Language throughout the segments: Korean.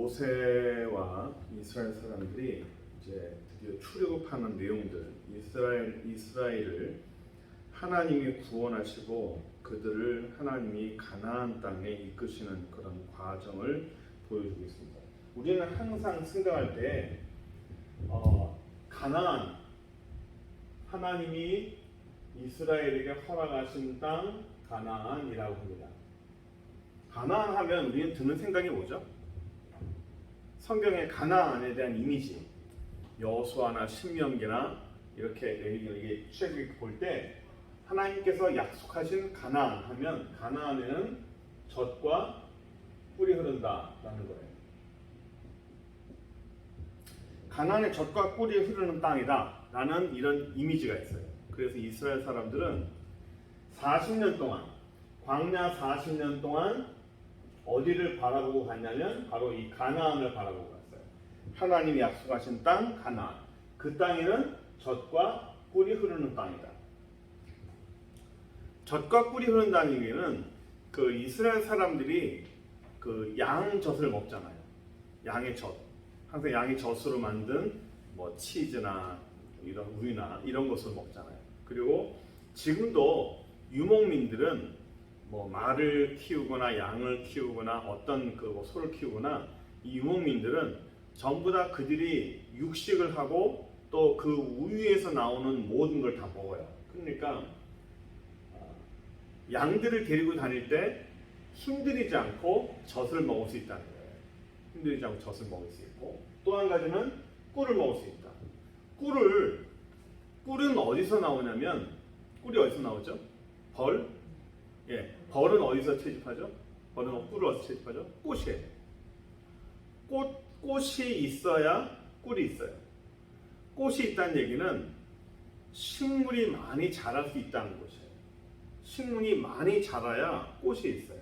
모세와 이스라엘 사람들이 이제 드디어 출애굽하는 내용들, 이스라엘을 하나님이 구원하시고 그들을 하나님이 가나안 땅에 이끄시는 그런 과정을 보여주고 있습니다. 우리는 항상 생각할 때 가나안, 하나님이 이스라엘에게 허락하신 땅 가나안이라고 합니다. 가나안 하면 우리는 드는 생각이 뭐죠? 성경의 가나안에 대한 이미지, 여호수아나 신명기나 이렇게 출애굽 볼 때 하나님께서 약속하신 가나안 하면 가나안에는 젖과 꿀이 흐른다라는 거예요. 가나안에 젖과 꿀이 흐르는 땅이다라는 이런 이미지가 있어요. 그래서 이스라엘 사람들은 40년 동안, 광야 40년 동안 어디를 바라보고 갔냐면 바로 이 가나안을 바라보고 갔어요. 하나님이 약속하신 땅 가나안. 그 땅에는 젖과 꿀이 흐르는 땅이다. 젖과 꿀이 흐른다는 얘기는 그 이스라엘 사람들이 그 양젖을 먹잖아요. 양의 젖. 항상 양의 젖으로 만든 뭐 치즈나 이런 우유나 이런 것을 먹잖아요. 그리고 지금도 유목민들은 뭐 말을 키우거나 양을 키우거나 어떤 그 소를 키우거나 이 유목민들은 전부 다 그들이 육식을 하고 또 그 우유에서 나오는 모든 걸 다 먹어요. 그러니까 양들을 데리고 다닐 때 힘들이지 않고 젖을 먹을 수 있다는 거예요. 힘들이지 않고 젖을 먹을 수 있고 또 한 가지는 꿀을 먹을 수 있다. 꿀은 어디서 나오냐면 꿀이 어디서 나오죠? 벌? 예, 벌은 어디서 채집하죠? 벌은 꿀을 어디서 채집하죠? 꽃이에요. 꽃이 있어야 꿀이 있어요. 꽃이 있다는 얘기는 식물이 많이 자랄 수 있다는 것이에요. 식물이 많이 자라야 꽃이 있어요.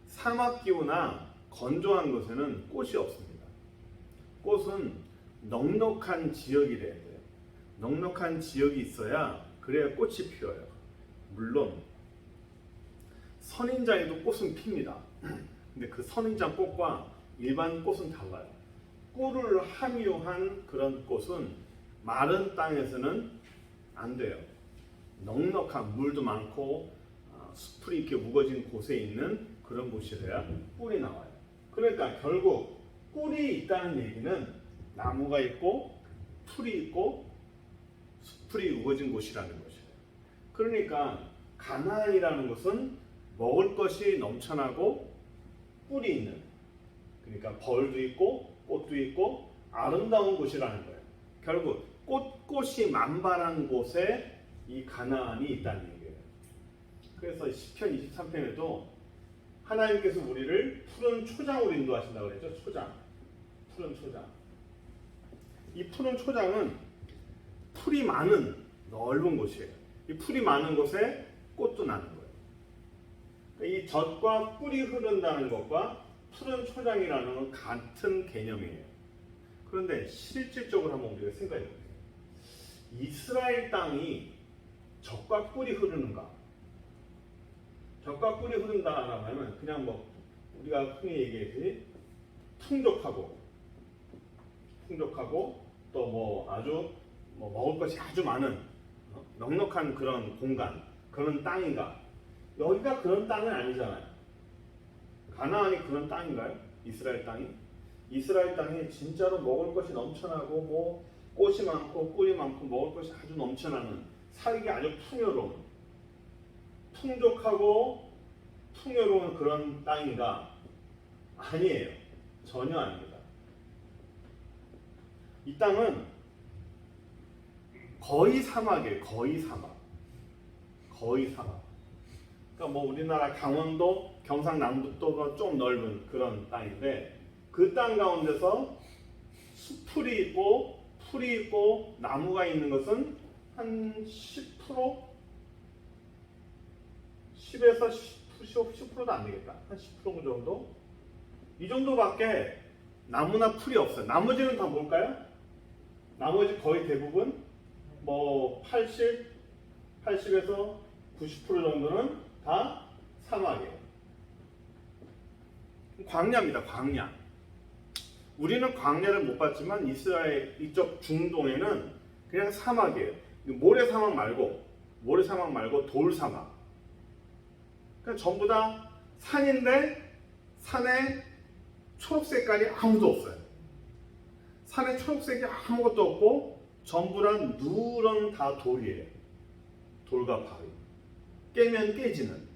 사막 기후나 건조한 곳에는 꽃이 없습니다. 꽃은 넉넉한 지역이 돼야 돼요. 넉넉한 지역이 있어야 그래야 꽃이 피어요. 물론 선인장에도 꽃은 핍니다. 근데 그 선인장 꽃과 일반 꽃은 달라요. 꿀을 함유한 그런 꽃은 마른 땅에서는 안 돼요. 넉넉한 물도 많고 숲이 이렇게 우거진 곳에 있는 그런 곳이라야 꿀이 나와요. 그러니까 결국 꿀이 있다는 얘기는 나무가 있고 풀이 있고 숲이 우거진 곳이라는 것이에요. 그러니까 가나안이라는 것은 먹을 것이 넘쳐나고 꿀이 있는, 그러니까 벌도 있고 꽃도 있고 아름다운 곳이라는 거예요. 결국 꽃이 만발한 곳에 이 가나안이 있다는 얘기예요. 그래서 시편 23편에도 하나님께서 우리를 푸른 초장으로 인도하신다고 그랬죠. 푸른 초장. 이 푸른 초장은 풀이 많은 넓은 곳이에요. 이 풀이 많은 곳에 꽃도 나는 거예요. 이 젖과 꿀이 흐른다는 것과 푸른 초장이라는 건 같은 개념이에요. 그런데 실질적으로 한번 우리가 생각해 볼게요. 이스라엘 땅이 젖과 꿀이 흐르는가? 젖과 꿀이 흐른다라고 하면 그냥 뭐 우리가 흔히 얘기하듯이 풍족하고 또 뭐 아주 뭐 먹을 것이 아주 많은 넉넉한 그런 공간, 그런 땅인가? 여기가 그런 땅은 아니잖아요. 가나안이 그런 땅인가요? 이스라엘 땅이? 이스라엘 땅이 진짜로 먹을 것이 넘쳐나고 뭐 꽃이 많고 꿀이 많고 먹을 것이 아주 넘쳐나는, 살기 아주 풍요로운, 풍족하고 풍요로운 그런 땅인가? 아니에요. 전혀 아닙니다. 이 땅은 거의 사막이에요. 거의 사막. 그러니까 뭐 우리나라 강원도, 경상남북도가 좀 넓은 그런 땅인데 그 땅 가운데서 숲풀이 있고 풀이 있고 나무가 있는 것은 한 10%? 10에서 10%도 안 되겠다. 한 10% 정도? 이 정도밖에 나무나 풀이 없어요. 나머지는 다 뭘까요? 나머지 거의 대부분 뭐 80에서 90% 정도는 다 사막이에요. 광야입니다. 광야. 우리는 광야를 못 봤지만 이스라엘 이쪽 중동에는 그냥 사막이에요. 모래사막 말고 돌사막. 그러니까 전부 다 산인데 산에 초록색깔이 아무도 없어요. 산에 초록색이 아무것도 없고 전부 다 누런 다 돌이에요. 돌과 바위. 깨면 깨지는.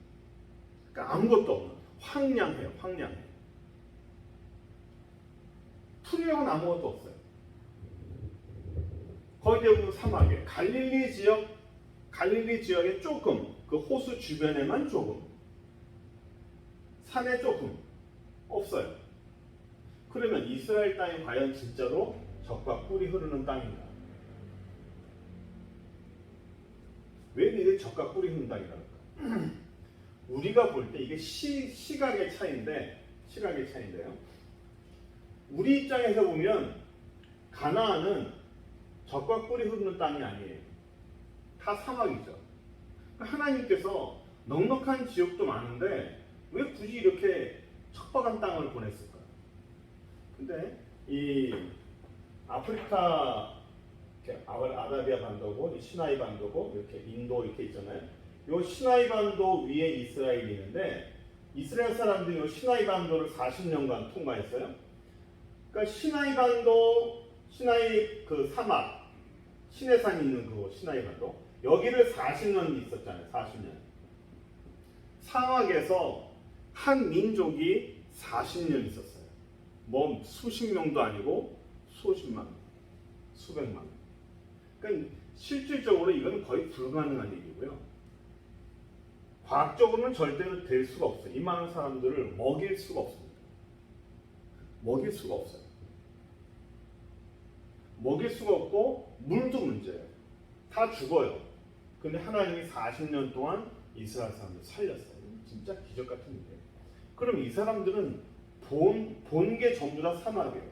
그러니까 아무것도 없는. 황량해요. 황량해. 풀이랑은 아무것도 없어요. 거의 대부분 사막이에요. 갈릴리 지역에 조금, 그 호수 주변에만 조금, 산에 조금 없어요. 그러면 이스라엘 땅이 과연 진짜로 젖과 꿀이 흐르는 땅인가? 왜 이게 젖과 꿀이 흐르는 땅이랄까? 우리가 볼 때 이게 시각의 차이인데요. 우리 입장에서 보면 가나안은 젖과 꿀이 흐르는 땅이 아니에요. 다 사막이죠. 하나님께서 넉넉한 지역도 많은데 왜 굳이 이렇게 척박한 땅을 보냈을까요? 근데 이 아프리카 아라비아 반도고 이 시나이 반도고 이렇게 인도 이렇게 있잖아요. 이 시나이 반도 위에 이스라엘이 있는데 이스라엘 사람들이 이 시나이 반도를 40년간 통과했어요. 그러니까 시나이 반도, 시나이 그 사막, 시내산 있는 그 시나이 반도 여기를 40년 있었잖아요. 40년. 사막에서 한 민족이 40년 있었어요. 뭐 수십 명도 아니고 수십만 명, 수백만 명. 그러니까 실질적으로 이건 거의 불가능한 일이고요. 과학적으로는 절대로 될 수가 없어요. 이 많은 사람들을 먹일 수가 없습니다. 먹일 수가 없어요. 먹일 수가 없고 물도 문제예요. 다 죽어요. 근데 하나님이 40년 동안 이스라엘 사람들 살렸어요. 진짜 기적 같은 일이에요. 그럼 이 사람들은 본 게 전부 다 사막이에요.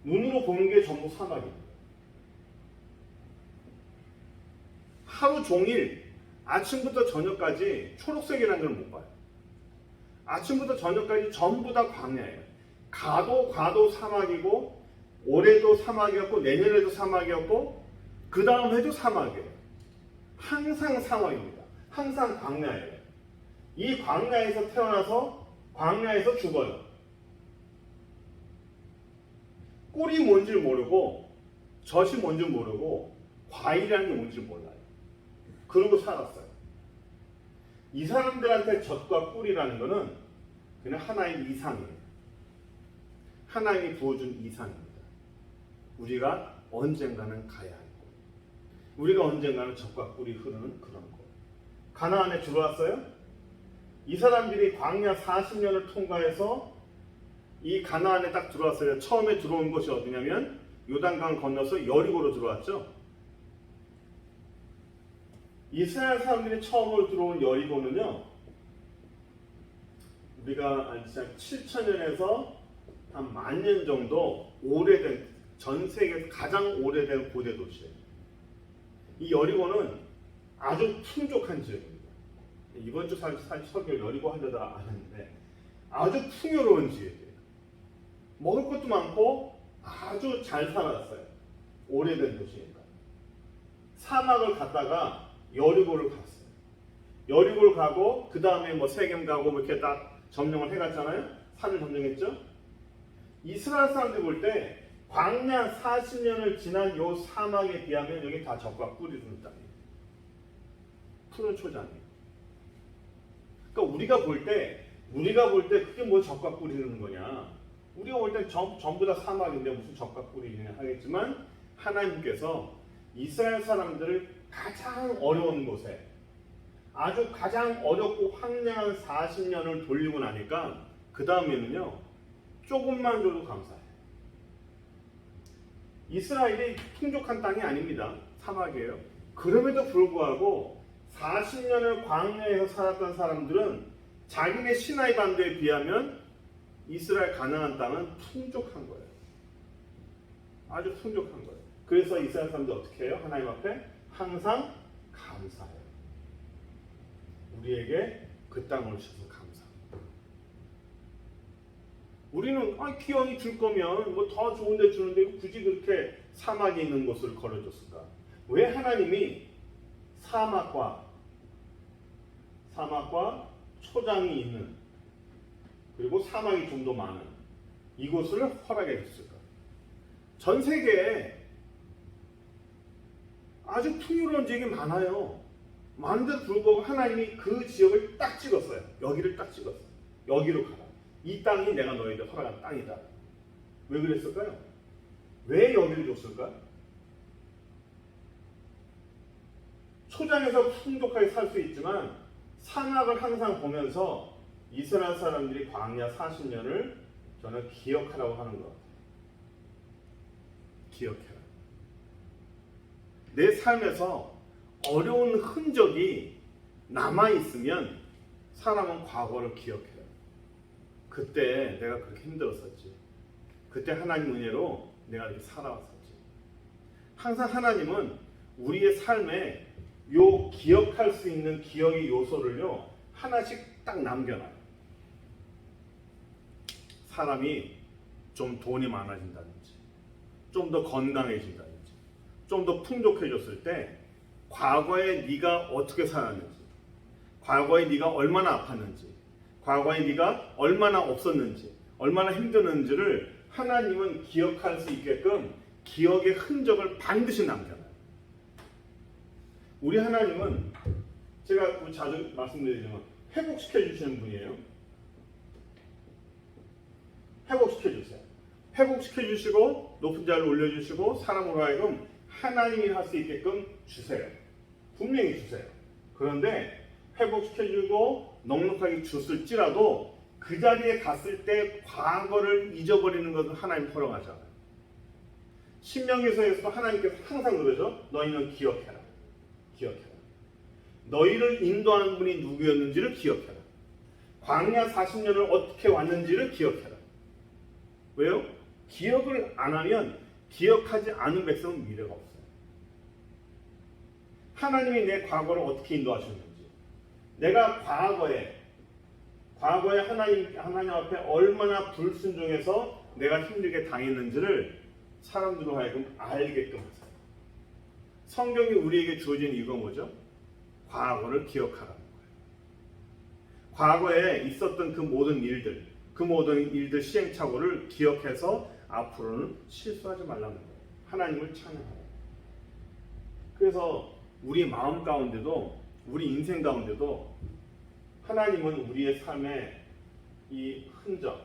눈으로 보는 게 전부 사막입니다. 하루 종일 아침부터 저녁까지 초록색이라는 걸 못 봐요. 아침부터 저녁까지 전부 다 광야예요. 가도 사막이고 올해도 사막이었고 내년에도 사막이었고 그 다음 해도 사막이에요. 항상 사막입니다. 항상 광야예요. 이 광야에서 태어나서 광야에서 죽어요. 꿀이 뭔지 모르고 젖이 뭔지 모르고 과일이라는 게 뭔지 몰라요. 그러고 살았어요. 이 사람들한테 젖과 꿀이라는 것은 그냥 하나의 이상이에요. 하나님이 부어준 이상입니다. 우리가 언젠가는 가야 할 곳. 우리가 언젠가는 젖과 꿀이 흐르는 그런 곳. 가나안에 들어왔어요? 이 사람들이 광야 40년을 통과해서 이 가나안에 딱 들어왔어요. 처음에 들어온 곳이 어디냐면 요단강 건너서 여리고로 들어왔죠. 이스라엘 사람들이 처음으로 들어온 여리고는요, 우리가 한 7,000년에서 한 10,000년 정도 오래된, 전 세계에서 가장 오래된 고대 도시예요. 이 여리고는 아주 풍족한 지역입니다. 이번 주 사실 설교 여리고 하려다 안 했는데 아주 풍요로운 지역이에요. 먹을 것도 많고 아주 잘 살았어요. 오래된 도시니까. 사막을 갔다가 여리고를 갔어요. 여리고를 가고 그 다음에 뭐 세겜 가고 뭐 이렇게 딱 점령을 해갔잖아요. 산을 점령했죠. 이스라엘 사람들이 볼 때 광야 40년을 지난 요 사막에 비하면 여기 다 젖과 꿀이 흐르는 땅이에요. 푸른 초장이에요. 그러니까 우리가 볼 때 그게 뭐 젖과 꿀이 흐르는 거냐? 우리가 볼 때 전부 다 사막인데 무슨 젖과 꿀이 흐르냐 하겠지만 하나님께서 이스라엘 사람들을 가장 어려운 곳에 아주 가장 어렵고 황량한 40년을 돌리고 나니까 그 다음에는요 조금만 줘도 감사해요. 이스라엘이 풍족한 땅이 아닙니다. 사막이에요. 그럼에도 불구하고 40년을 광야에서 살았던 사람들은 자기네 시나이 반도에 비하면 이스라엘 가나안 땅은 풍족한 거예요. 아주 풍족한 거예요. 그래서 이스라엘 사람들 어떻게 해요? 하나님 앞에 항상 감사해요. 우리에게 그 땅을 주셔서 감사합니다. 우리는 기왕이 줄 거면 뭐 더 좋은 데 주는데 굳이 그렇게 사막에 있는 곳을 걸어줬을까? 왜 하나님이 사막과 초장이 있는, 그리고 사막이 좀 더 많은 이곳을 허락해 줬을까? 전 세계에 아주 풍요로운 지역이 많아요. 많은데도 불구하고 하나님이 그 지역을 딱 찍었어요. 여기를 딱 찍었어요. 여기로 가라. 이 땅이 내가 너희들 허락한 땅이다. 왜 그랬을까요? 왜 여기를 줬을까? 초장에서 풍족하게 살 수 있지만 사막을 항상 보면서 이스라엘 사람들이 광야 40년을 저는 기억하라고 하는 것 같아요. 기억해라. 내 삶에서 어려운 흔적이 남아있으면 사람은 과거를 기억해요. 그때 내가 그렇게 힘들었었지. 그때 하나님 은혜로 내가 이렇게 살아왔었지. 항상 하나님은 우리의 삶에 요 기억할 수 있는 기억의 요소를요 하나씩 딱 남겨놔요. 사람이 좀 돈이 많아진다든지, 좀 더 건강해진다든지, 좀 더 풍족해졌을 때 과거에 네가 어떻게 살았는지, 과거에 네가 얼마나 아팠는지, 과거에 네가 얼마나 없었는지, 얼마나 힘들었는지를 하나님은 기억할 수 있게끔 기억의 흔적을 반드시 남겨놔요. 우리 하나님은 제가 자주 말씀드리지만 회복시켜 주시는 분이에요. 회복시켜 주세요. 회복시켜 주시고 높은 자를 올려주시고 사람으로 하여금 하나님이 할 수 있게끔 주세요. 분명히 주세요. 그런데 회복시켜주고 넉넉하게 줬을지라도 그 자리에 갔을 때 과거를 잊어버리는 것은 하나님 허락하지 않아요. 신명기서에서도 하나님께서 항상 그러죠. 너희는 기억해라. 기억해라. 너희를 인도하는 분이 누구였는지를 기억해라. 광야 40년을 어떻게 왔는지를 기억해라. 왜요? 기억을 안 하면 기억하지 않은 백성은 미래가 없어요. 하나님이 내 과거를 어떻게 인도하셨는지, 내가 과거에 하나님 앞에 얼마나 불순종해서 내가 힘들게 당했는지를 사람들로 하여금 알게끔 하세요. 성경이 우리에게 주어진 이유가 뭐죠? 과거를 기억하라는 거예요. 과거에 있었던 그 모든 일들 시행착오를 기억해서 앞으로는 실수하지 말라는 거예요. 하나님을 찬양하라. 그래서 우리 마음 가운데도, 우리 인생 가운데도 하나님은 우리의 삶에 이 흔적,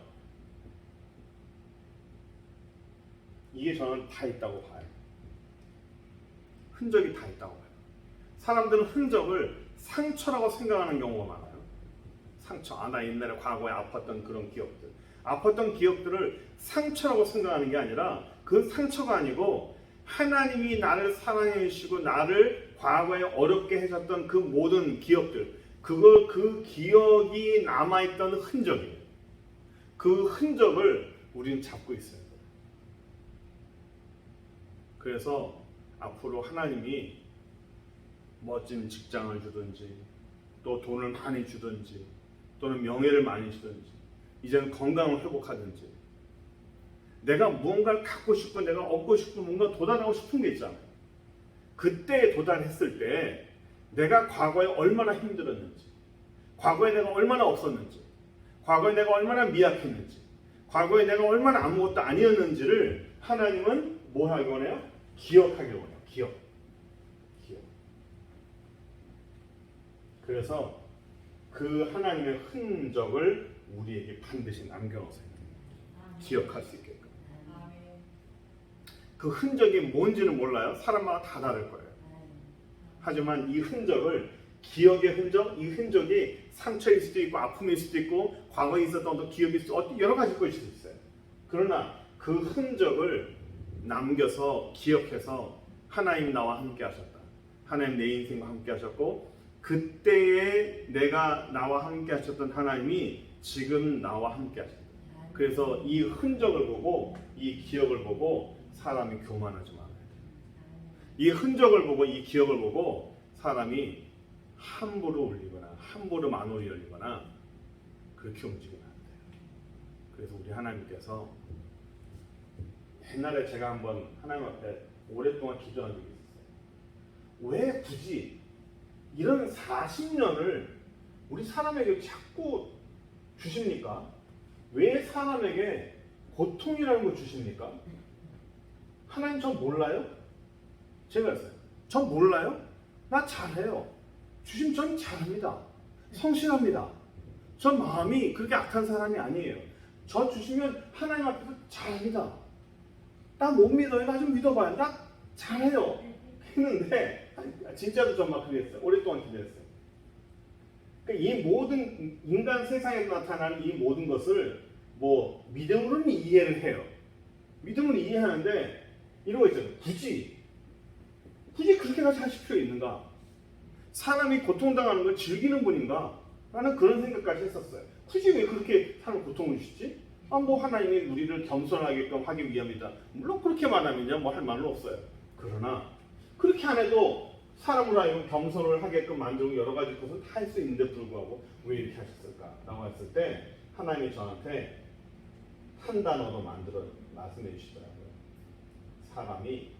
이게 저는 다 있다고 봐요. 흔적이 다 있다고 봐요. 사람들은 흔적을 상처라고 생각하는 경우가 많아요. 상처, 나 옛날에 과거에 아팠던 그런 기억들, 아팠던 기억들을 상처라고 생각하는 게 아니라 그건 상처가 아니고 하나님이 나를 사랑해 주시고 나를 과거에 어렵게 해줬던 그 모든 기억들, 그 기억이 남아있던 흔적이에요. 그 흔적을 우리는 잡고 있어요. 그래서 앞으로 하나님이 멋진 직장을 주든지, 또 돈을 많이 주든지, 또는 명예를 많이 주든지, 이제는 건강을 회복하든지, 내가 무언가를 갖고 싶고 내가 얻고 싶고 뭔가 도달하고 싶은 게 있잖아요. 그때에 도달했을 때 내가 과거에 얼마나 힘들었는지, 과거에 내가 얼마나 없었는지, 과거에 내가 얼마나 미약했는지, 과거에 내가 얼마나 아무것도 아니었는지를 하나님은 뭐 하기 원해요? 기억하기를 원해요. 기억. 그래서 그 하나님의 흔적을 우리에게 반드시 남겨놓으세요. 기억할 수 있게끔. 그 흔적이 뭔지는 몰라요. 사람마다 다 다를 거예요. 하지만 이 흔적을, 기억의 흔적, 이 흔적이 상처일 수도 있고 아픔일 수도 있고 과거에 있었던 기억일 수도 있고 여러 가지 것일 수 있어요. 그러나 그 흔적을 남겨서 기억해서 하나님 나와 함께 하셨다. 하나님 내 인생과 함께 하셨고 그때에 내가 나와 함께 하셨던 하나님이 지금 나와 함께 하신다. 그래서 이 흔적을 보고 이 기억을 보고 사람이 교만하지 말아야 돼요. 이 흔적을 보고 이 기억을 보고 사람이 함부로 울리거나 함부로 만홀히 열리거나 그렇게 움직이면 안 돼요. 그래서 우리 하나님께서 옛날에 제가 한번 하나님 앞에 오랫동안 기도한 적이 있어요. 왜 굳이 이런 40년을 우리 사람에게 자꾸 주십니까? 왜 사람에게 고통이라는 걸 주십니까? 하나님 저 몰라요? 제가 했어요. 저 몰라요? 나 잘해요. 주심 전 잘합니다. 성실합니다. 저 마음이 그렇게 악한 사람이 아니에요. 저 주시면 하나님 앞에서 잘합니다. 나 못 믿어요. 나 좀 믿어봐요. 나 잘해요. 했는데 진짜로 전 막 그랬어요. 오랫동안 기도했어요. 그러니까 이 모든 인간 세상에서 나타나는 이 모든 것을 뭐 믿음으로는 이해를 해요. 믿음으로 이해하는데 이런 거 있잖아요. 굳이 그렇게까지 하실 필요 있는가? 사람이 고통당하는 걸 즐기는 분인가? 라는 그런 생각까지 했었어요. 굳이 왜 그렇게 사람 고통을 주시지? 뭐 하나님이 우리를 겸손하게끔 하기 위함이다. 물론 그렇게 말하면요, 뭐 할 말은 없어요. 그러나 그렇게 안 해도 사람으로 하여금 겸손을 하게끔 만들고 여러 가지 것을 다 할 수 있는데 불구하고 왜 이렇게 하셨을까? 라고 했을 때 하나님이 저한테 한 단어로 만들어 말씀해 주시더라고요. 사람이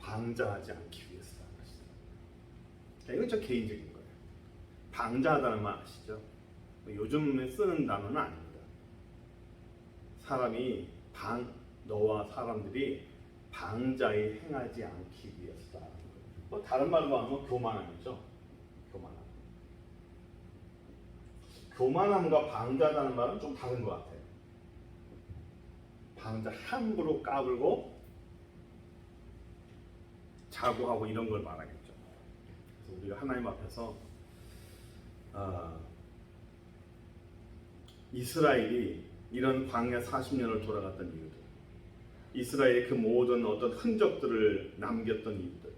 방자하지 않기 위해서라는 것이다. 이건 저 개인적인 거예요. 방자하다는 말 아시죠? 요즘에 쓰는 단어는 아닙니다. 사람이 너와 사람들이 방자히 행하지 않기 위해서다. 뭐 다른 말로 하면 교만함이죠. 교만함과 방자하다는 말은 좀 다른 것 같아요. 방자 함부로 까불고 자고하고 이런 걸 말하겠죠. 그래서 우리가 하나님 앞에서 이스라엘이 이런 광야 40년을 돌아갔던 이유들, 이스라엘의 그 모든 어떤 흔적들을 남겼던 이유들,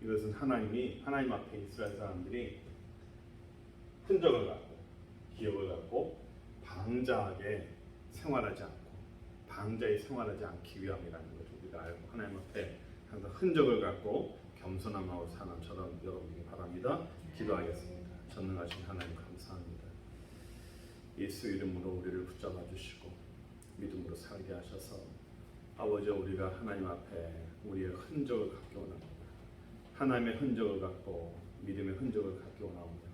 이것은 하나님 앞에 이스라엘 사람들이 흔적을 갖고 기억을 갖고 방자하게 생활하지 않고 방자히 생활하지 않기 위함이라는 것을 우리가 알고 하나님 앞에 항상 흔적을 갖고 겸손함하고 사람처럼 여러분이 바랍니다. 기도하겠습니다. 전능하신 하나님 감사합니다. 예수 이름으로 우리를 붙잡아 주시고 믿음으로 살게 하셔서 아버지, 우리가 하나님 앞에 우리의 흔적을 갖기 원합니다. 하나님의 흔적을 갖고 믿음의 흔적을 갖기 원합니다.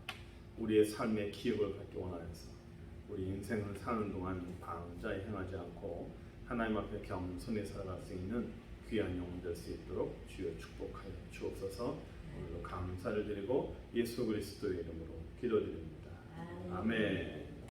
우리의 삶의 기억을 갖기 원하여서 우리 인생을 사는 동안 방자히 행하지 않고 하나님 앞에 겸손히 살아갈 수 있는 귀한 영혼 될 수 있도록 주여 축복하여 주옵소서. 오늘도 감사를 드리고 예수 그리스도의 이름으로 기도드립니다. 아멘.